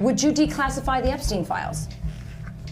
Would you declassify the Epstein files?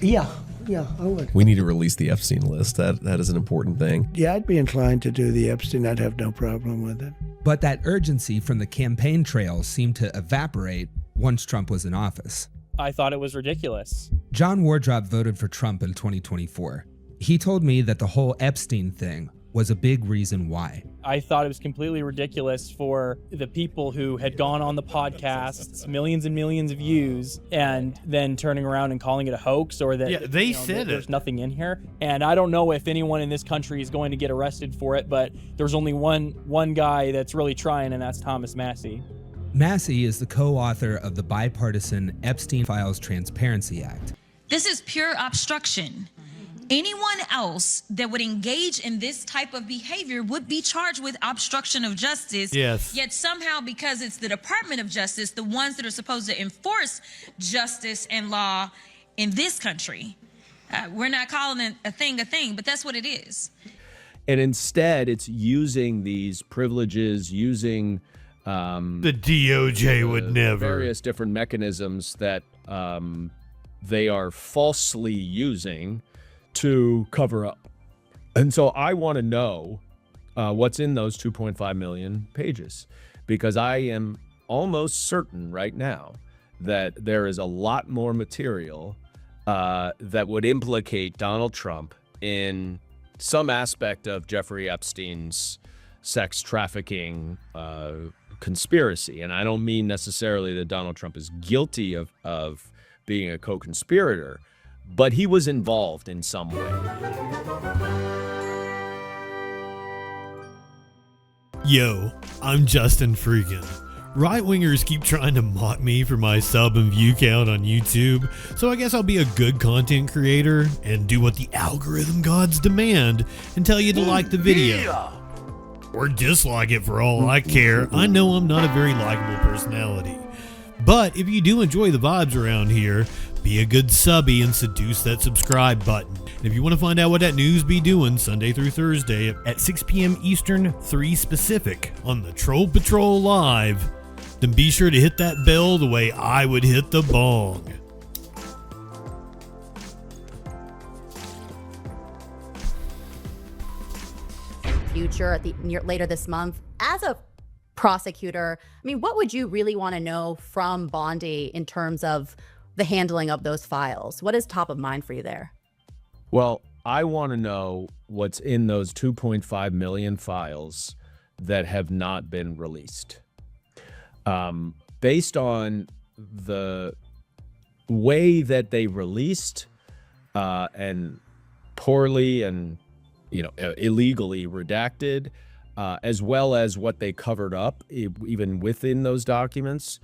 Yeah, I would. We need to release the Epstein list. That is an important thing. Yeah, I'd be inclined to do the Epstein. I'd have no problem with it. But that urgency from the campaign trail seemed to evaporate once Trump was in office. I thought it was ridiculous. John Wardrop voted for Trump in 2024. He told me that the whole Epstein thing was a big reason why. I thought it was completely ridiculous for the people who had gone on the podcasts, millions and millions of views, and then turning around and calling it a hoax, or that they said there's nothing in here. And I don't know if anyone in this country is going to get arrested for it, but there's only one guy that's really trying, and that's Thomas Massie. Massie is the co-author of the bipartisan Epstein Files Transparency Act. This is pure obstruction. Anyone else that would engage in this type of behavior would be charged with obstruction of justice. Yes. Yet somehow, because it's the Department of Justice, the ones that are supposed to enforce justice and law in this country, we're not calling it a thing, but that's what it is. And instead, it's using these privileges, using the DOJ would never. Various different mechanisms that they are falsely using to cover up. And so I want to know what's in those 2.5 million pages, because I am almost certain right now that there is a lot more material that would implicate Donald Trump in some aspect of Jeffrey Epstein's sex trafficking conspiracy. And I don't mean necessarily that Donald Trump is guilty of being a co-conspirator, but he was involved in some way. Yo, I'm Justin FREAKIN. Right-wingers keep trying to mock me for my sub and view count on YouTube, so I guess I'll be a good content creator and do what the algorithm gods demand and tell you to like the video. Or dislike it for all I care. I know I'm not a very likable personality. But if you do enjoy the vibes around here, be a good subby and seduce that subscribe button. And if you want to find out what that news be doing Sunday through Thursday at 6 p.m. Eastern, 3 Pacific on the Troll Patrol Live, then be sure to hit that bell the way I would hit the bong. Future at later this month. As a prosecutor, I mean, what would you really want to know from Bondi in terms of the handling of those files? What is top of mind for you there? Well, I want to know what's in those 2.5 million files that have not been released. Based on the way that they released and poorly and illegally redacted, as well as what they covered up, even within those documents,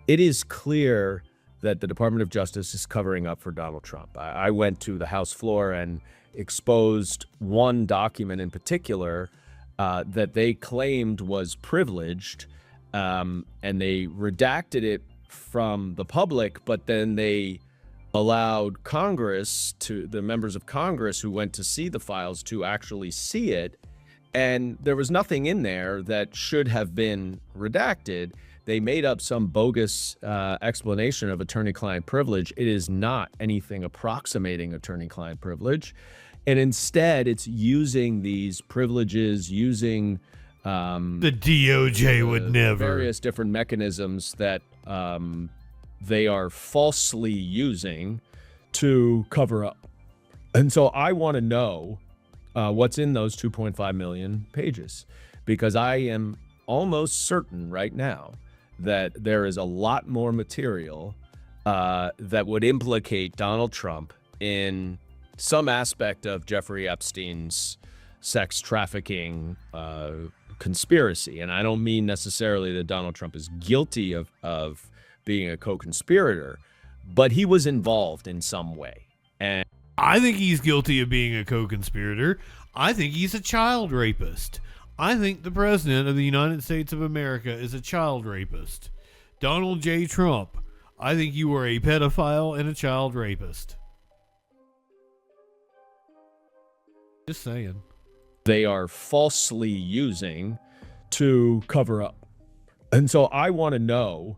it is clear that the Department of Justice is covering up for Donald Trump. I went to the House floor and exposed one document in particular that they claimed was privileged, and they redacted it from the public, but then they allowed Congress, to the members of Congress who went to see the files, to actually see it. And there was nothing in there that should have been redacted. They made up some bogus explanation of attorney-client privilege. It is not anything approximating attorney-client privilege. And instead, it's using these privileges, using the DOJ would never. Various different mechanisms that they are falsely using to cover up. And so I want to know what's in those 2.5 million pages, because I am almost certain right now that there is a lot more material that would implicate Donald Trump in some aspect of Jeffrey Epstein's sex trafficking conspiracy. And I don't mean necessarily that Donald Trump is guilty of being a co-conspirator, but he was involved in some way. And I think he's guilty of being a co-conspirator. I think he's a child rapist. I think the president of the United States of America is a child rapist. Donald J. Trump, I think you are a pedophile and a child rapist. Just saying. They are falsely using to cover up. And so I want to know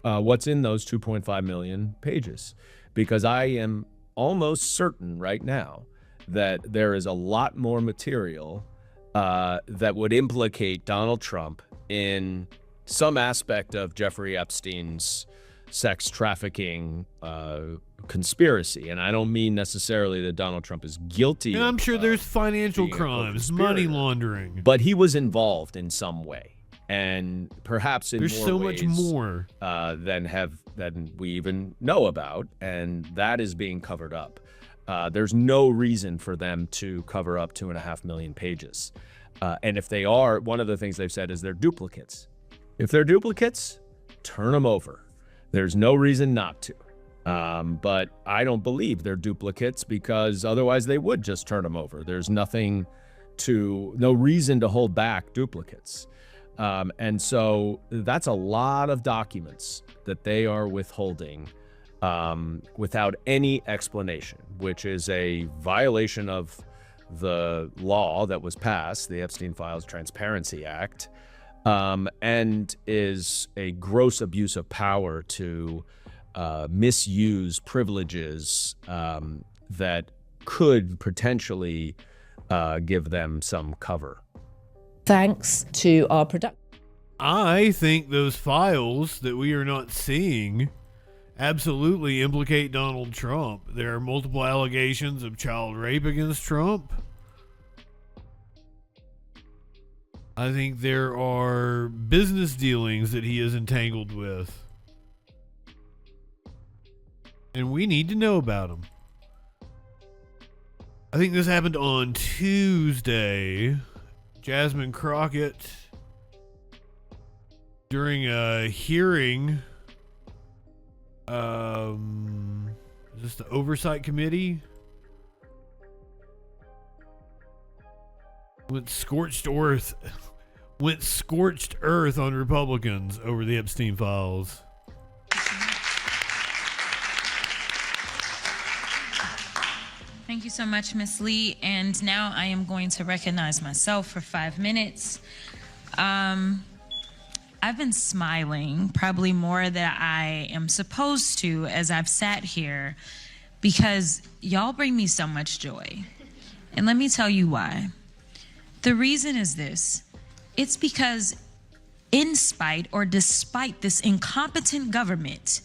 what's in those 2.5 million pages, because I am almost certain right now that there is a lot more material that would implicate Donald Trump in some aspect of Jeffrey Epstein's sex trafficking conspiracy. And I don't mean necessarily that Donald Trump is guilty. And I'm sure there's financial being a crimes, co-conspirator, money laundering. but he was involved in some way, and perhaps in There's more so ways, much more than we even know about, and that is being covered up. There's no reason for them to cover up 2.5 million pages. And if they are, one of the things they've said is they're duplicates. If they're duplicates, turn them over. There's no reason not to. But I don't believe they're duplicates, because otherwise they would just turn them over. There's no reason to hold back duplicates. And so that's a lot of documents that they are withholding without any explanation, which is a violation of the law that was passed, the Epstein Files Transparency Act, and is a gross abuse of power to misuse privileges that could potentially give them some cover. Thanks to our production. I think those files that we are not seeing absolutely implicate Donald Trump. There are multiple allegations of child rape against Trump. I think there are business dealings that he is entangled with, and we need to know about them. I think this happened on Tuesday. Jasmine Crockett, during a hearing, is this the Oversight Committee? Went scorched earth on Republicans over the Epstein files. Thank you so much, Ms. Lee. And now I am going to recognize myself for 5 minutes. I've been smiling probably more than I am supposed to as I've sat here, because y'all bring me so much joy. And let me tell you why. The reason is this. It's because in spite or despite this incompetent government,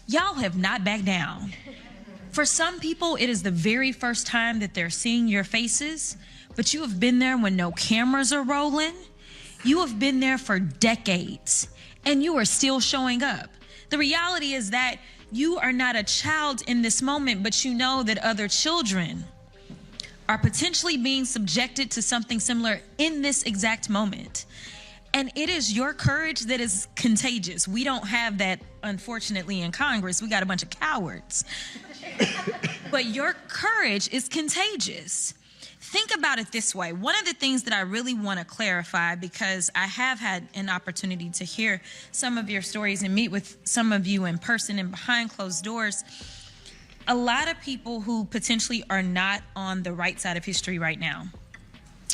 y'all have not backed down. For some people, it is the very first time that they're seeing your faces, but you have been there when no cameras are rolling. You have been there for decades, and you are still showing up. The reality is that you are not a child in this moment, but you know that other children are potentially being subjected to something similar in this exact moment. And it is your courage that is contagious. We don't have that, unfortunately, in Congress. We got a bunch of cowards. But your courage is contagious. Think about it this way. One of the things that I really want to clarify, because I have had an opportunity to hear some of your stories and meet with some of you in person and behind closed doors, a lot of people who potentially are not on the right side of history right now,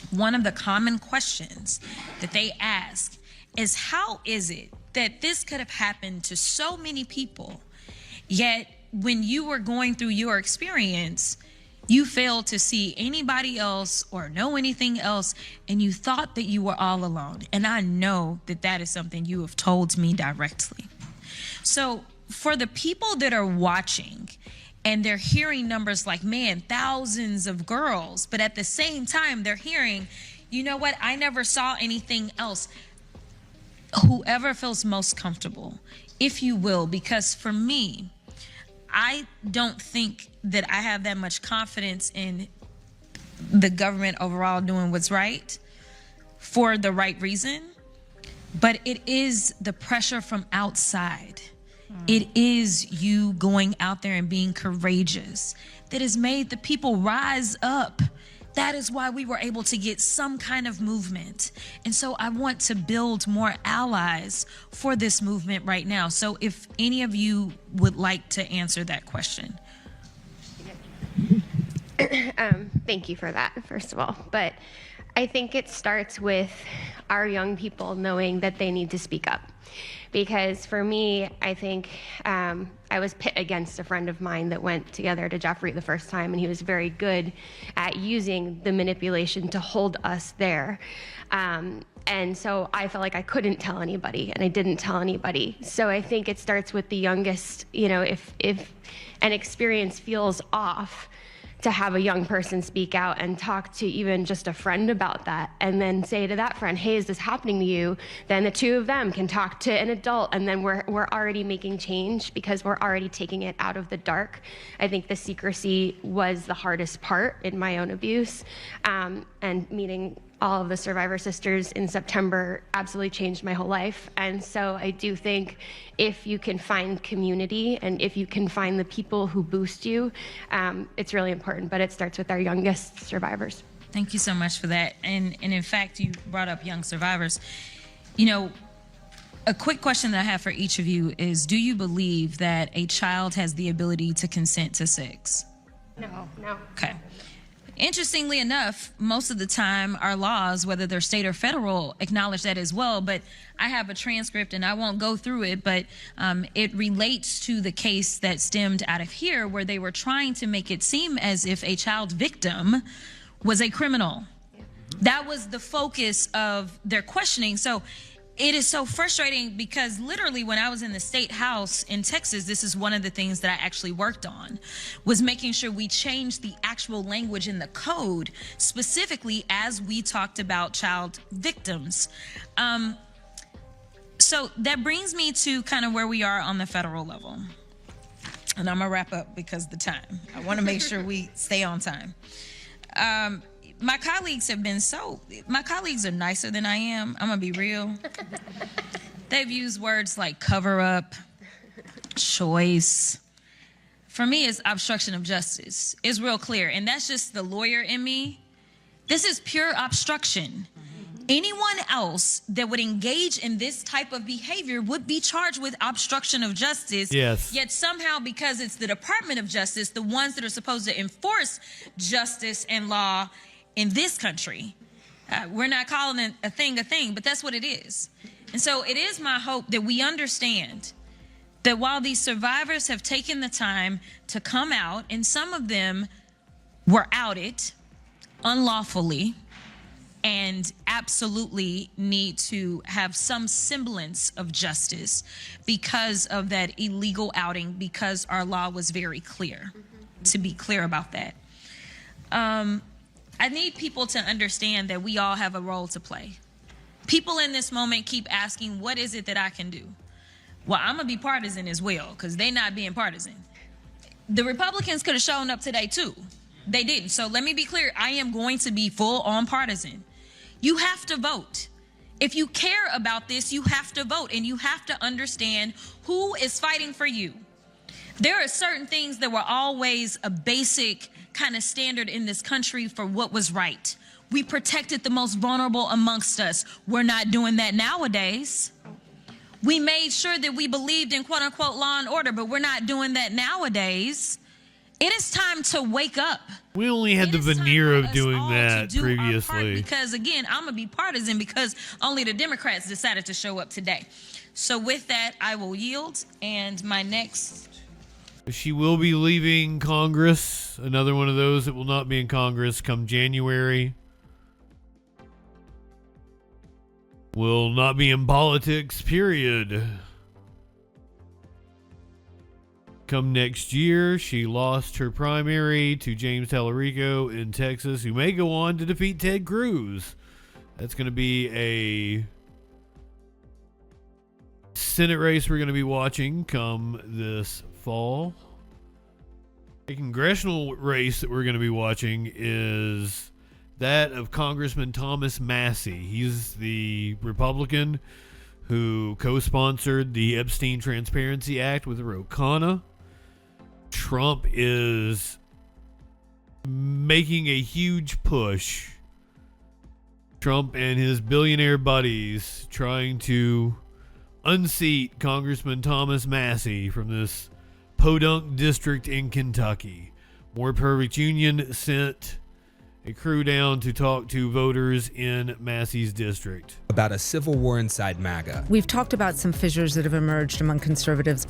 one of the common questions that they ask is, how is it that this could have happened to so many people, yet when you were going through your experience, you failed to see anybody else or know anything else, and you thought that you were all alone? And I know that that is something you have told me directly. So for the people that are watching and they're hearing numbers like, man, thousands of girls, but at the same time they're hearing, you know what, I never saw anything else. Whoever feels most comfortable, if you will, because for me, I don't think that I have that much confidence in the government overall doing what's right for the right reason, but it is the pressure from outside. It is you going out there and being courageous that has made the people rise up. That is why we were able to get some kind of movement. And so I want to build more allies for this movement right now. So if any of you would like to answer that question. Thank you for that, first of all. But I think it starts with our young people knowing that they need to speak up. Because for me, I think I was pit against a friend of mine that went together to Jeffrey the first time, and he was very good at using the manipulation to hold us there. And so I felt like I couldn't tell anybody, and I didn't tell anybody. So I think it starts with the youngest, you know, if an experience feels off, to have a young person speak out and talk to even just a friend about that, and then say to that friend, hey, is this happening to you? Then the two of them can talk to an adult, and then we're already making change because we're already taking it out of the dark. I think the secrecy was the hardest part in my own abuse, and meeting all of the survivor sisters in September absolutely changed my whole life. And so I do think if you can find community and if you can find the people who boost you, it's really important, but it starts with our youngest survivors. Thank you so much for that. And in fact, you brought up young survivors. You know, a quick question that I have for each of you is, do you believe that a child has the ability to consent to sex? No. Okay. Interestingly enough, most of the time our laws, whether they're state or federal, acknowledge that as well. But I have a transcript and I won't go through it, but it relates to the case that stemmed out of here where they were trying to make it seem as if a child victim was a criminal. That was the focus of their questioning. So it is so frustrating because literally when I was in the state house in Texas, this is one of the things that I actually worked on, was making sure we changed the actual language in the code, specifically as we talked about child victims. So that brings me to kind of where we are on the federal level. And I'm gonna wrap up because of the time. I wanna make sure we stay on time. My colleagues are nicer than I am. I'm gonna be real. They've used words like cover up, choice. For me, it's obstruction of justice. It's real clear. And that's just the lawyer in me. This is pure obstruction. Anyone else that would engage in this type of behavior would be charged with obstruction of justice. Yes. Yet somehow, because it's the Department of Justice, the ones that are supposed to enforce justice and law in this country, we're not calling a thing, but that's what it is. And so it is my hope that we understand that while these survivors have taken the time to come out, and some of them were outed unlawfully and absolutely need to have some semblance of justice because of that illegal outing, because our law was very clear, to be clear about that. I need people to understand that we all have a role to play. People in this moment keep asking, what is it that I can do? Well, I'm gonna be partisan as well, because they not being partisan. The Republicans could have shown up today too. They didn't. So let me be clear, I am going to be full on partisan. You have to vote. If you care about this, you have to vote, and you have to understand who is fighting for you. There are certain things that were always a basic kind of standard in this country for what was right. We protected the most vulnerable amongst us. We're not doing that nowadays. We made sure that we believed in quote unquote law and order, but we're not doing that nowadays. It is time to wake up. We only had the veneer of doing that previously. Because again, I'm gonna be partisan because only the Democrats decided to show up today. So with that, I will yield. And my next... She will be leaving Congress. Another one of those that will not be in Congress come January. Will not be in politics, period. Come next year, she lost her primary to James Tallarico in Texas, who may go on to defeat Ted Cruz. That's going to be a Senate race we're going to be watching come this fall. A congressional race that we're going to be watching is that of Congressman Thomas Massie. He's the Republican who co-sponsored the Epstein Transparency Act with Ro Khanna. Trump is making a huge push. Trump and his billionaire buddies trying to unseat Congressman Thomas Massie from this podunk district in Kentucky. More Perfect Union sent a crew down to talk to voters in Massey's district. About a civil war inside MAGA. We've talked about some fissures that have emerged among conservatives.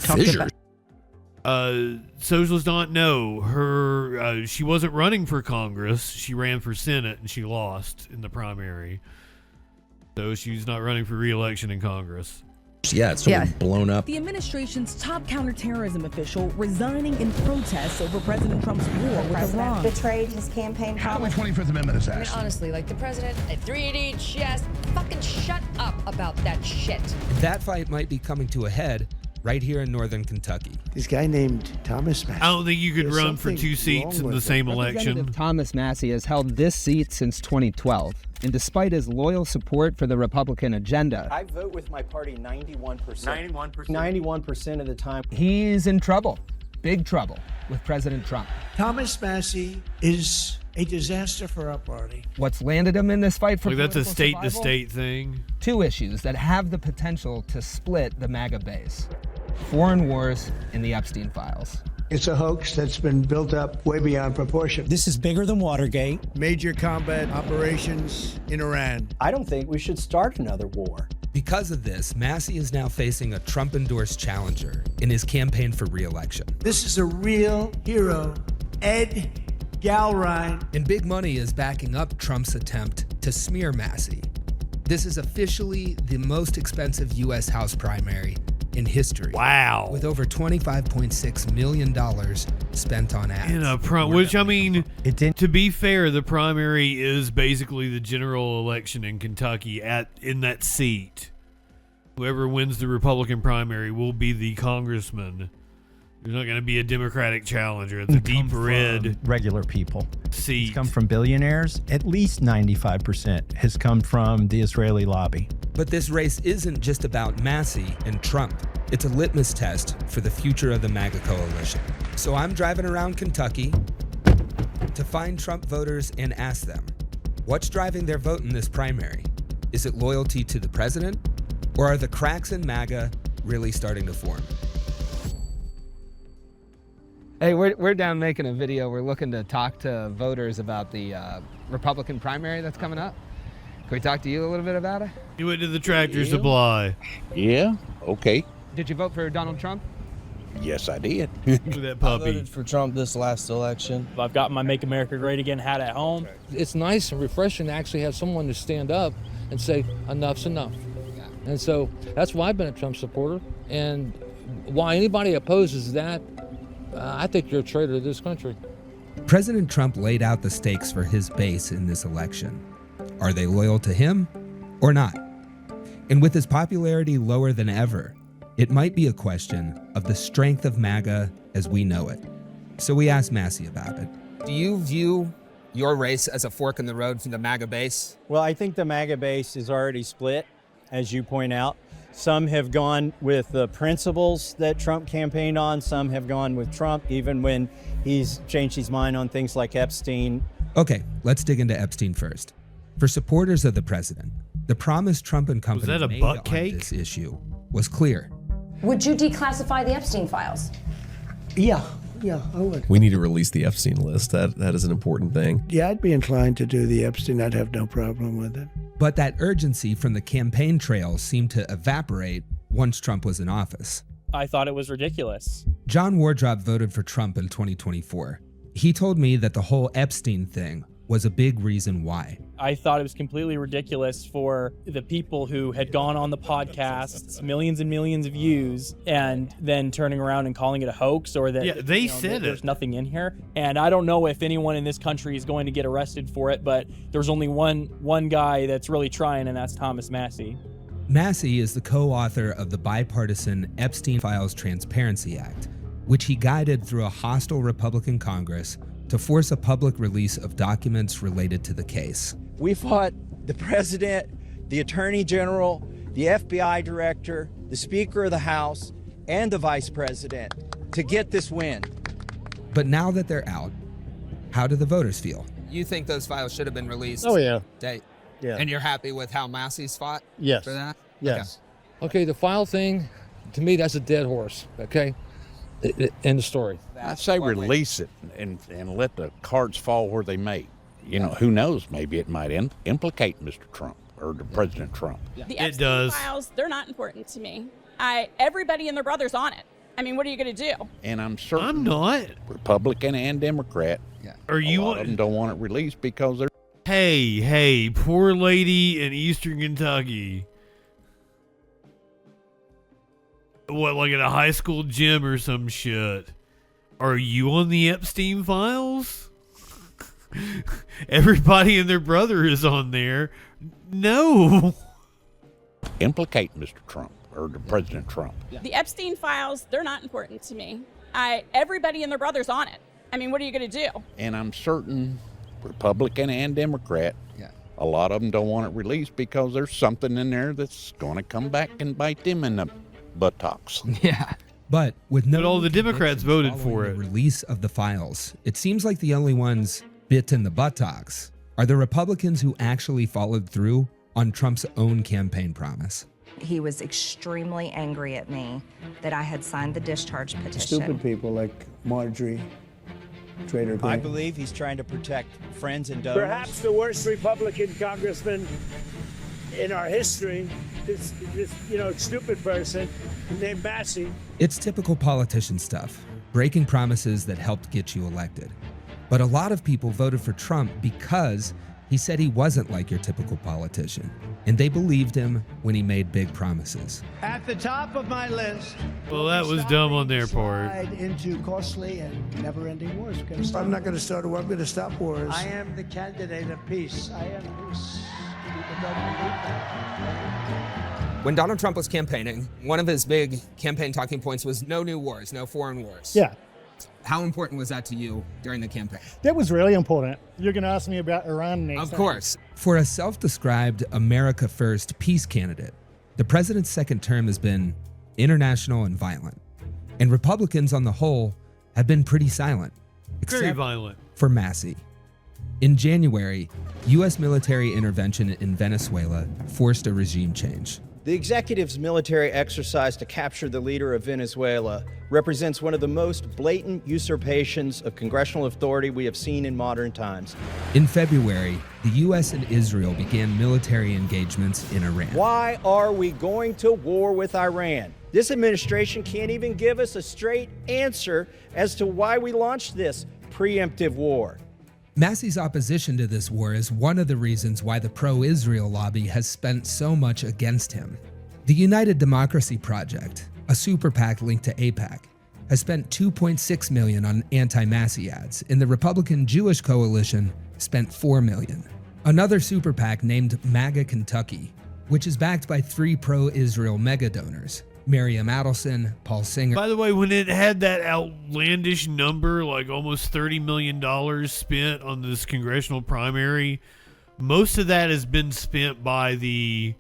Socialists don't know her. She wasn't running for Congress. She ran for Senate and she lost in the primary. So she's not running for re-election in Congress. Yeah, it's sort of blown up. The administration's top counterterrorism official resigning in protest over President Trump's war with Iran. Betrayed his campaign promise. How the 25th Amendment is asked. Honestly, like the president at 380 chest, fucking shut up about that shit. That fight might be coming to a head right here in northern Kentucky. This guy named Thomas Massey. I don't think you could run for two seats in the same election. Thomas Massey has held this seat since 2012. And despite his loyal support for the Republican agenda, I vote with my party 91%. 91% of the time. He's in trouble, big trouble, with President Trump. Thomas Massey is a disaster for our party. What's landed him in this fight for that's a survival? state-to-state thing. Two issues that have the potential to split the MAGA base: foreign wars and the Epstein files. It's a hoax that's been built up way beyond proportion. This is bigger than Watergate. Major combat operations in Iran. I don't think we should start another war. Because of this, Massey is now facing a Trump-endorsed challenger in his campaign for re-election. This is a real hero, Ed Galrine. And big money is backing up Trump's attempt to smear Massey. This is officially the most expensive U.S. House primary in history. Wow. With over $25.6 million spent on ads. In a which, I mean, to be fair, the primary is basically the general election in Kentucky in that seat. Whoever wins the Republican primary will be the congressman. There's not going to be a Democratic challenger. It's a deep red regular people. Seat. It's come from billionaires. At least 95% has come from the Israeli lobby. But this race isn't just about Massey and Trump. It's a litmus test for the future of the MAGA coalition. So I'm driving around Kentucky to find Trump voters and ask them, what's driving their vote in this primary? Is it loyalty to the president? Or are the cracks in MAGA really starting to form? Hey, we're down making a video. We're looking to talk to voters about the Republican primary that's coming up. Can we talk to you a little bit about it? You went to the Tractor Supply. Yeah, okay. Did you vote for Donald Trump? Yes, I did. That puppy. I voted for Trump this last election. I've got my Make America Great Again hat at home. It's nice and refreshing to actually have someone to stand up and say, enough's enough. Yeah. And so that's why I've been a Trump supporter. And why anybody opposes that, I think you're a traitor to this country. President Trump laid out the stakes for his base in this election. Are they loyal to him or not? And with his popularity lower than ever, it might be a question of the strength of MAGA as we know it. So we asked Massey about it. Do you view your race as a fork in the road for the MAGA base? Well, I think the MAGA base is already split, as you point out. Some have gone with the principles that Trump campaigned on. Some have gone with Trump, even when he's changed his mind on things like Epstein. Okay, let's dig into Epstein first. For supporters of the president, the promise Trump and company made on this issue was clear. Would you declassify the Epstein files? Yeah, I would. We need to release the Epstein list. That is an important thing. Yeah, I'd be inclined to do the Epstein. I'd have no problem with it. But that urgency from the campaign trail seemed to evaporate once Trump was in office. I thought it was ridiculous. John Wardrop voted for Trump in 2024. He told me that the whole Epstein thing was a big reason why. I thought it was completely ridiculous for the people who had gone on the podcasts, millions and millions of views, and then turning around and calling it a hoax, or that they said there's nothing in here. And I don't know if anyone in this country is going to get arrested for it, but there's only one guy that's really trying, and that's Thomas Massey. Massey is the co-author of the bipartisan Epstein Files Transparency Act, which he guided through a hostile Republican Congress to force a public release of documents related to the case. We fought the president, the attorney general, the FBI director, the speaker of the House, and the vice president to get this win. But now that they're out, how do the voters feel? You think those files should have been released? Oh, yeah. Yeah. And you're happy with how Massey's fought? Yes. For that? Yes. Okay, the file thing, to me, that's a dead horse, okay? End of story. I'd say release it and let the cards fall where they may. you know, who knows? Maybe it might implicate Mr. Trump or President Trump. The Epstein files, they're not important to me. Everybody and their brother's on it. I mean, what are you going to do? And I'm certain I'm not. Republican and Democrat. Are you? A lot of them don't want it released because they're. Hey, poor lady in Eastern Kentucky. What, like at a high school gym or some shit? Are you on the Epstein files? Everybody and their brother is on there. No. Implicate Mr. Trump or President Trump. The Epstein files, they're not important to me. Everybody and their brother's on it. I mean, what are you going to do? And I'm certain Republican and Democrat, a lot of them don't want it released because there's something in there that's going to come back and bite them in the buttocks. Yeah. But with no But all the Democrats voted for it. Release of the files, it seems like the only ones bit in the buttocks are the Republicans who actually followed through on Trump's own campaign promise. He was extremely angry at me that I had signed the discharge petition. Stupid people like Marjorie Trader I Gray. believe he's trying to protect friends and donors. Perhaps the worst Republican congressman in our history, this stupid person named Massey. It's typical politician stuff, breaking promises that helped get you elected. But a lot of people voted for Trump because he said he wasn't like your typical politician, and they believed him when he made big promises. At the top of my list. Well, that was dumb on their part. Slide into costly and never-ending wars. I'm not going to start a war. I'm going to stop wars. I am the candidate of peace. I am peace. People don't believe that. When Donald Trump was campaigning, one of his big campaign talking points was no new wars, no foreign wars. Yeah. How important was that to you during the campaign? That was really important. You're going to ask me about Iran next. Of course. For a self-described America First peace candidate, the president's second term has been international and violent. And Republicans on the whole have been pretty silent. Very violent. For Massey. In January, U.S. military intervention in Venezuela forced a regime change. The executive's military exercise to capture the leader of Venezuela represents one of the most blatant usurpations of congressional authority we have seen in modern times. In February, the U.S. and Israel began military engagements in Iran. Why are we going to war with Iran? This administration can't even give us a straight answer as to why we launched this preemptive war. Massey's opposition to this war is one of the reasons why the pro-Israel lobby has spent so much against him. The United Democracy Project, a super PAC linked to AIPAC, has spent $2.6 million on anti-Massey ads, and the Republican Jewish Coalition spent $4 million. Another super PAC named MAGA Kentucky, which is backed by 3 pro-Israel mega donors, Miriam Adelson, Paul Singer. By the way, when it had that outlandish number, like almost $30 million spent on this congressional primary, most of that has been spent by the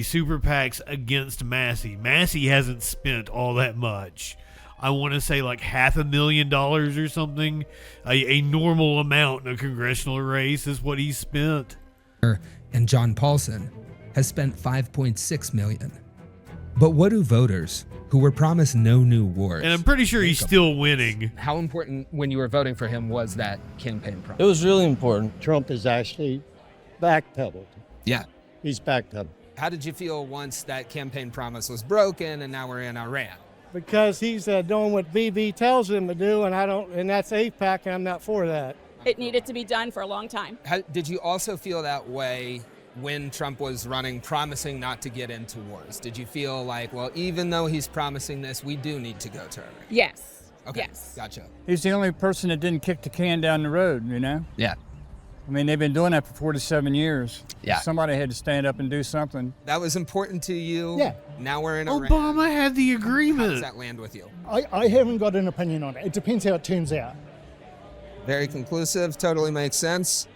super PACs against Massey. Massey hasn't spent all that much. I want to say like $500,000 or something. A normal amount in a congressional race is what he spent. And John Paulson has spent $5.6 million. But what do voters who were promised no new wars? And I'm pretty sure he's still winning. How important when you were voting for him was that campaign promise? It was really important. Trump is actually backpedaled. Yeah. He's backpedaled. How did you feel once that campaign promise was broken and now we're in Iran? Because he's doing what BB tells him to do, and that's AIPAC, and I'm not for that. It needed to be done for a long time. Did you also feel that way when Trump was running, promising not to get into wars? Did you feel like, well, even though he's promising this, we do need to go to Iran? Yes. Okay. Yes. Gotcha. He's the only person that didn't kick the can down the road, you know? Yeah. I mean, they've been doing that for 47 years. Yeah. Somebody had to stand up and do something. That was important to you? Yeah. Now we're in Iran. Obama had the agreement. How does that land with you? I haven't got an opinion on it. It depends how it turns out. Very conclusive, totally makes sense.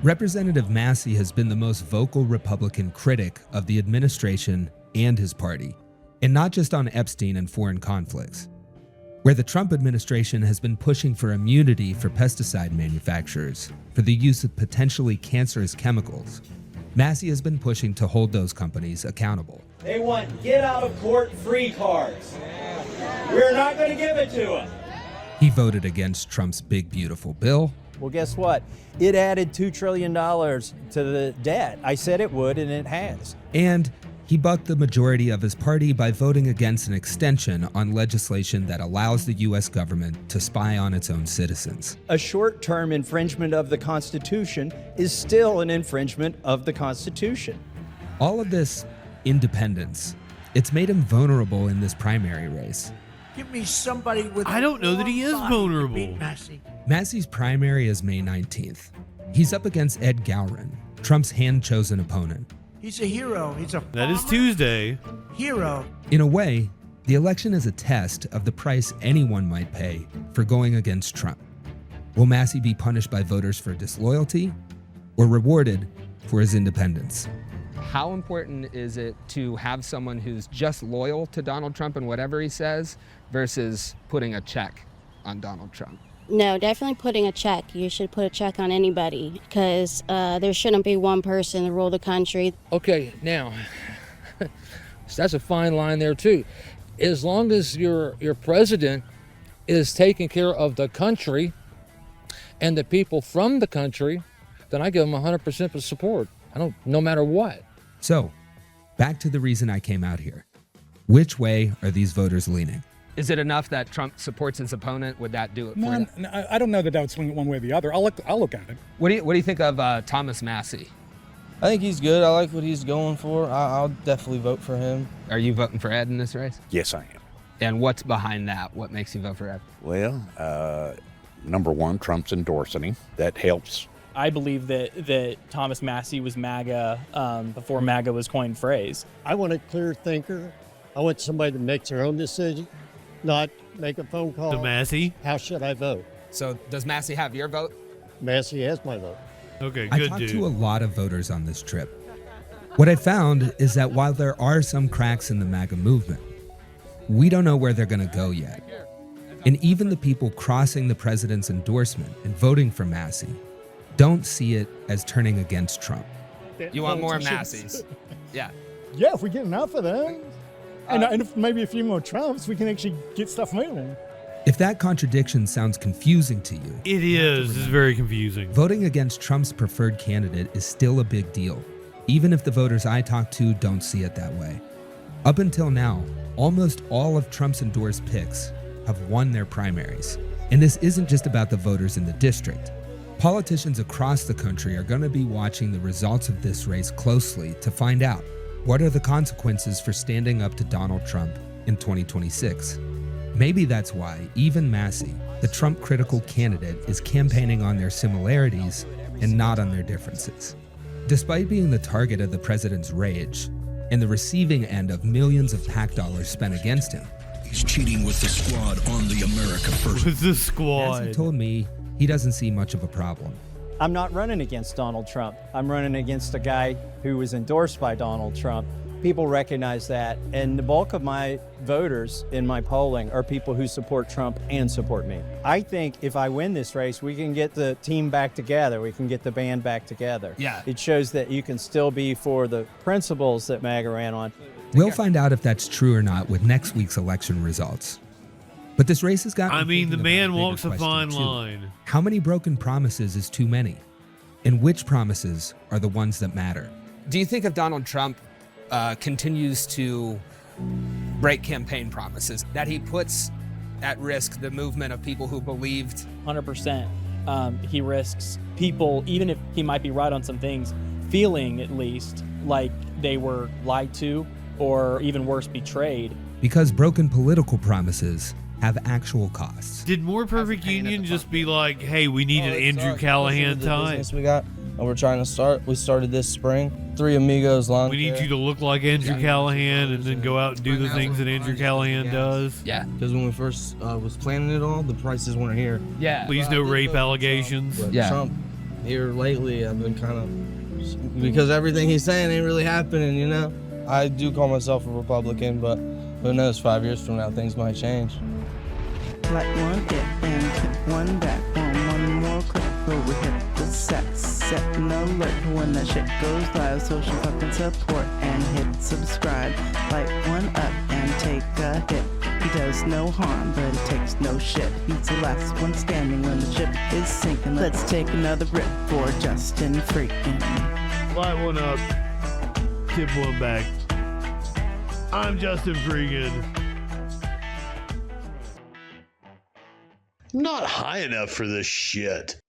Representative Massey has been the most vocal Republican critic of the administration and his party, and not just on Epstein and foreign conflicts. Where the Trump administration has been pushing for immunity for pesticide manufacturers for the use of potentially cancerous chemicals, Massey has been pushing to hold those companies accountable. They want get-out-of-court-free cards. We're not going to give it to them. He voted against Trump's big, beautiful bill, Well, guess what? It added $2 trillion to the debt. I said it would, and it has. And he bucked the majority of his party by voting against an extension on legislation that allows the U.S. government to spy on its own citizens. A short-term infringement of the Constitution is still an infringement of the Constitution. All of this independence, it's made him vulnerable in this primary race. Give me somebody with. I don't know that he is vulnerable. Massey's primary is May 19th. He's up against Ed Gowron, Trump's hand-chosen opponent. He's a hero. He's a. That is Tuesday. Hero. In a way, the election is a test of the price anyone might pay for going against Trump. Will Massey be punished by voters for disloyalty or rewarded for his independence? How important is it to have someone who's just loyal to Donald Trump and whatever he says versus putting a check on Donald Trump? No, definitely putting a check. You should put a check on anybody because there shouldn't be one person to rule the country. Okay, now, that's a fine line there too. As long as your president is taking care of the country and the people from the country, then I give him 100% of support. No matter what. So, back to the reason I came out here. Which way are these voters leaning? Is it enough that Trump supports his opponent? Would that do it for you? No, I don't know that would swing it one way or the other. I'll look at it. What do you think of Thomas Massey? I think he's good. I like what he's going for. I'll definitely vote for him. Are you voting for Ed in this race? Yes, I am. And what's behind that? What makes you vote for Ed? Well, number one, Trump's endorsing him. That helps. I believe that Thomas Massey was MAGA before MAGA was coined phrase. I want a clear thinker. I want somebody that makes their own decision, not make a phone call. The Massey? How should I vote? So does Massey have your vote? Massey has my vote. Okay, I good talked dude. to a lot of voters on this trip. What I found is that while there are some cracks in the MAGA movement, we don't know where they're going to go yet. And even the people crossing the president's endorsement and voting for Massey don't see it as turning against Trump. You want more Masseys? Yeah. Yeah, if we get enough of them, and if maybe a few more Trumps, we can actually get stuff moving. If that contradiction sounds confusing to you, It is. It's very confusing. voting against Trump's preferred candidate is still a big deal, even if the voters I talk to don't see it that way. Up until now, almost all of Trump's endorsed picks have won their primaries. And this isn't just about the voters in the district. Politicians across the country are going to be watching the results of this race closely to find out what are the consequences for standing up to Donald Trump in 2026. Maybe that's why even Massey, the Trump-critical candidate, is campaigning on their similarities and not on their differences. Despite being the target of the president's rage and the receiving end of millions of PAC dollars spent against him, He's cheating with the squad on the America First. With the squad. Massey told me he doesn't see much of a problem. I'm not running against Donald Trump. I'm running against a guy who was endorsed by Donald Trump. People recognize that, and the bulk of my voters in my polling are people who support Trump and support me. I think if I win this race, we can get the team back together. We can get the band back together. Yeah. It shows that you can still be for the principles that MAGA ran on. We'll find out if that's true or not with next week's election results. But this race has got me the thinking man about bigger walks a question, fine too. line. How many broken promises is too many? And which promises are the ones that matter? Do you think if Donald Trump continues to break campaign promises, that he puts at risk the movement of people who believed? 100%. He risks people, even if he might be right on some things, feeling at least like they were lied to or even worse, betrayed. Because broken political promises have actual costs. Did More Perfect Union just be like, hey, we need an Andrew Callahan tie? Business we got, and we're trying to start. We started this spring. 3 Amigos lawn We need care. you to look like Andrew Callahan and then go out and do the things that Andrew Callahan does. Yeah. Because when we first was planning it all, the prices weren't here. Yeah. Please no rape allegations. But Yeah. Trump, here lately, I've been kind of, because everything he's saying ain't really happening, you know? I do call myself a Republican, but who knows, 5 years from now, things might change. Like one it and keep one back. One more click before we hit the set. Set an alert when that shit goes live. Social fucking support and hit subscribe. Light one up and take a hit. He does no harm, but he takes no shit. He's the last one standing when the ship is sinking. Let's take another rip for Justin Freakin. Light one up, tip one back. I'm Justin Freakin. Not high enough for this shit.